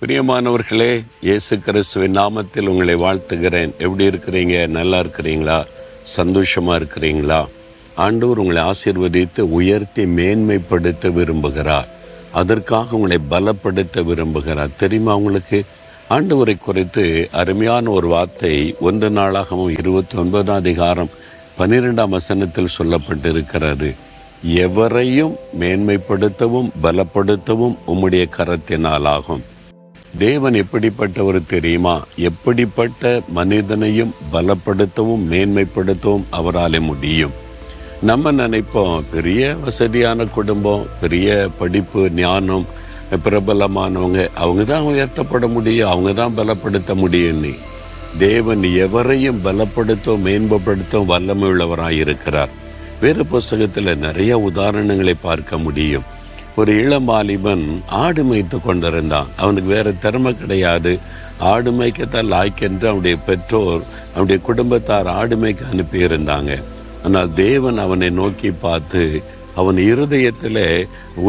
பிரியமானவர்களே, இயேசு கிறிஸ்துவின் நாமத்தில் உங்களை வாழ்த்துகிறேன். எப்படி இருக்கிறீங்க? நல்லா இருக்கிறீங்களா? சந்தோஷமாக இருக்கிறீங்களா? ஆண்டவர் உங்களை ஆசீர்வதித்து உயர்த்தி மேன்மைப்படுத்த விரும்புகிறார். அதற்காக உங்களை பலப்படுத்த விரும்புகிறார். தெரியுமா உங்களுக்கு? ஆண்டவரை குறித்து அருமையான ஒரு வார்த்தை 1 நாளாகமம் 29 அதிகாரம் 12 வசனத்தில் சொல்லப்பட்டிருக்கிறது. எவரையும் மேன்மைப்படுத்தவும் பலப்படுத்தவும் உம்முடைய கரத்தினால் ஆகும். தேவன் எப்படிப்பட்டவர் தெரியுமா? எப்படிப்பட்ட மனிதனையும் பலப்படுத்தவும் மேன்மைப்படுத்தவும் அவராலே முடியும். நம்ம நினைப்போம், பெரிய வசதியான குடும்பம், பெரிய படிப்பு, ஞானம், பிரபலமானவங்க, அவங்க தான் உயர்த்தப்பட முடியும், அவங்க தான் பலப்படுத்த முடியும்னு. தேவன் எவரையும் பலப்படுத்தவும் மேன்மைப்படுத்தவும் வல்லமை உள்ளவராக இருக்கிறார். வேறு புஸ்தகத்தில் நிறைய உதாரணங்களை பார்க்க முடியும். ஒரு இளமாலிபன் ஆடு மேய்த்து கொண்டிருந்தான். அவனுக்கு வேறு திறமை கிடையாது. ஆடு மேய்க்கத்தான் லாய்க்கென்று அவனுடைய பெற்றோர், அவனுடைய குடும்பத்தார் ஆடு மேய்க்க அனுப்பியிருந்தாங்க. ஆனால் தேவன் அவனை நோக்கி பார்த்து அவன் இருதயத்தில்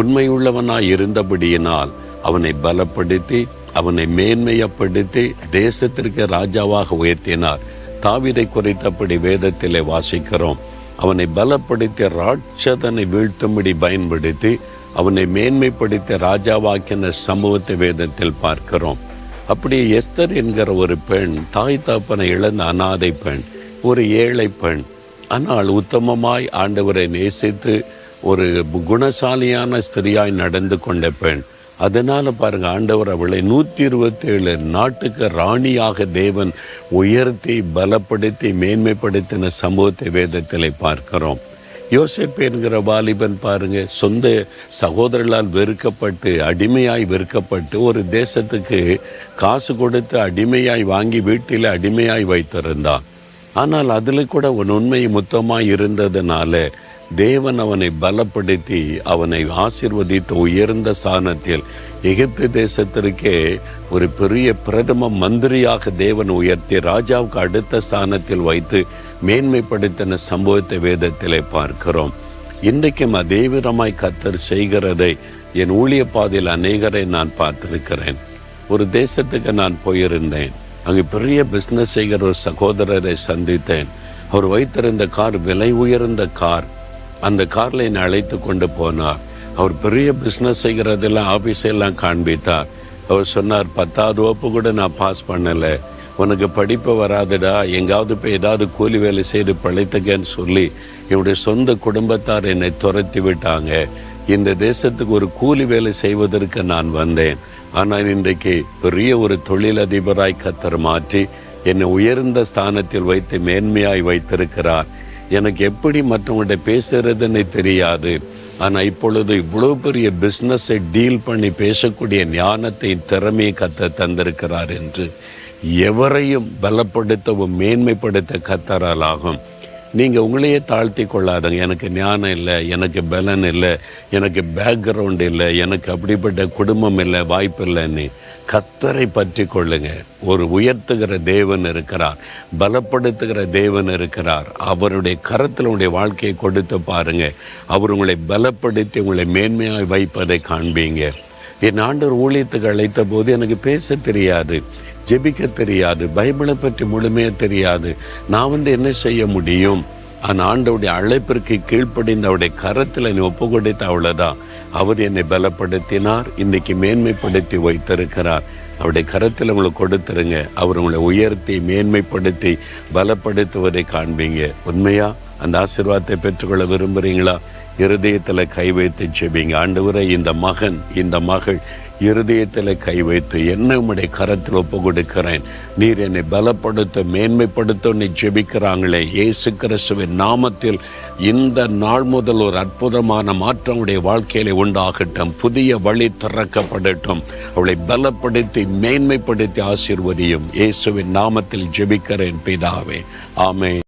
உண்மையுள்ளவனாய் இருந்தபடியினால் அவனை பலப்படுத்தி அவனை மேன்மையப்படுத்தி தேசத்திற்கு ராஜாவாக உயர்த்தினார். தாவீதை குறித்தபடி வேதத்திலே வாசிக்கிறோம். அவனை பலப்படுத்தி ராட்சதனை வீழ்த்தும்படி பயன்படுத்தி அவனை மேன்மைப்படுத்த ராஜாவாக்கின சம்பவத்தை வேதத்தில் பார்க்கிறோம். அப்படியே எஸ்தர் என்கிற ஒரு பெண், தாய் தகப்பனை இழந்த அனாதை பெண், ஒரு ஏழை பெண், ஆனால் உத்தமமாய் ஆண்டவரை நேசித்து ஒரு குணசாலியான ஸ்திரியாய் நடந்து கொண்ட பெண். அதனால் பாருங்க, ஆண்டவர் அவளை 127 நாட்டுக்கு ராணியாக தேவன் உயர்த்தி பலப்படுத்தி மேன்மைப்படுத்தின சம்பவத்தை வேதத்தில் பார்க்கிறோம். யோசேப்பு என்கிற வாலிபன் பாருங்க, சொந்த சகோதரர்களால் வெறுக்கப்பட்டு அடிமையாய் வெறுக்கப்பட்டு ஒரு தேசத்துக்கு காசு கொடுத்து அடிமையாய் வாங்கி வீட்டில் அடிமையாய் வைத்திருந்தான். ஆனால் அதில் கூட ஒரு உண்மை மொத்தமாய் இருந்ததுனால தேவன் அவனை பலப்படுத்தி அவனை ஆசீர்வதித்து உயர்ந்த ஸ்தானத்தில் எகிப்து தேசத்திற்கே ஒரு பெரிய பிரதம மந்திரியாக தேவன் உயர்த்தி ராஜாவுக்கு அடுத்த ஸ்தானத்தில் வைத்து மேன்மைப்படுத்தின சம்பவத்தை வேதத்திலே பார்க்கிறோம். இன்றைக்கும் அதே விதமாய் கர்த்தர் செய்கிறதை என் ஊழிய பாதையில் அநேகரை நான் பார்த்திருக்கிறேன். ஒரு தேசத்துக்கு நான் போயிருந்தேன். அங்கே பெரிய பிஸ்னஸ் செய்கிற ஒரு சகோதரரை சந்தித்தேன். அவர் வைத்திருந்த கார் விலை உயர்ந்த கார். அந்த காரில் என்னை அழைத்து கொண்டு போனார். அவர் பெரிய பிஸ்னஸ் செய்கிறதெல்லாம் ஆஃபீஸெல்லாம் காண்பித்தார். அவர் சொன்னார், 10வது வகுப்பு கூட நான் பாஸ் பண்ணலை, உனக்கு படிப்பு வராதுடா, எங்காவது போய் ஏதாவது கூலி வேலை செய்து பழைத்துக்கன்னு சொல்லி என்னுடைய சொந்த குடும்பத்தார் என்னை துரத்தி விட்டாங்க. இந்த தேசத்துக்கு ஒரு கூலி வேலை செய்வதற்கு நான் வந்தேன். ஆனால் இன்றைக்கு பெரிய ஒரு தொழிலதிபராய் கர்த்தர் மாற்றி என்னை உயர்ந்த ஸ்தானத்தில் வைத்து மேன்மையாய் வைத்திருக்கிறார். எனக்கு எப்படி மற்றவங்கள்ட்ட பேசுறதுன்னு தெரியாது. ஆனால் இப்பொழுது இவ்வளோ பெரிய பிஸ்னஸை டீல் பண்ணி பேசக்கூடிய ஞானத்தை திறமையை கர்த்தர் தந்திருக்கிறார் என்று எவரையும் பலப்படுத்தவும் மேன்மைப்படுத்த கர்த்தரால் ஆகும். நீங்கள் உங்களையே தாழ்த்தி கொள்ளாதங்க. எனக்கு ஞானம் இல்லை, எனக்கு பலன் இல்லை, எனக்கு பேக்ரவுண்ட் இல்லை, எனக்கு அப்படிப்பட்ட குடும்பம் இல்லை, வாய்ப்பு இல்லைன்னு கர்த்தரை பற்றி கொள்ளுங்க. ஒரு உயர்த்துகிற தேவன் இருக்கிறார், பலப்படுத்துகிற தேவன் இருக்கிறார். அவருடைய கரத்தில் உங்களுடைய வாழ்க்கையை கொடுத்து பாருங்க. அவர் உங்களை பலப்படுத்தி உங்களை மேன்மையாய் வைப்பதை காண்பீங்க. என் ஆண்டவர் ஊழியத்துக்கு அழைத்த போது எனக்கு பேச தெரியாது, ஜெபிக்க தெரியாது, பைபிளை பற்றி முழுமையாக தெரியாது. நான் என்ன செய்ய முடியும்? ஆனால் ஆண்டவருடைய அழைப்பிற்கு கீழ்ப்படிந்து அவருடைய கரத்தில் என்னை ஒப்பு கொடுத்த அவ்வளோதான். அவர் என்னை பலப்படுத்தினார், இன்றைக்கி மேன்மைப்படுத்தி வைத்திருக்கிறார். அவருடைய கரத்தில் உங்களை கொடுத்துருங்க. அவர் உங்களை உயர்த்தி மேன்மைப்படுத்தி பலப்படுத்துவதை காண்பீங்க. உண்மையா அந்த ஆசீர்வாதத்தை பெற்றுக்கொள்ள விரும்புகிறீங்களா? இருதயத்தில் கை வைத்து ஜெபிங்க. ஆண்டவரே, இந்த மகன் இந்த மகள் இருதயத்தில் கை வைத்து என்னை உம்முடைய கரத்தில் ஒப்பு கொடுக்கிறேன், நீர் என்னை பலப்படுத்த மேன்மைப்படுத்த ஜெபிக்கிறாங்களே, இயேசு கிறிஸ்துவின் நாமத்தில் இந்த நாள் முதல் ஒரு அற்புதமான மாற்றம் உடைய வாழ்க்கையில உண்டாகட்டும். புதிய வழி திறக்கப்படட்டும். அவளை பலப்படுத்தி மேன்மைப்படுத்தி ஆசீர்வதியும். இயேசுவின் நாமத்தில் ஜெபிக்கிறேன் பிதாவே, ஆமென்.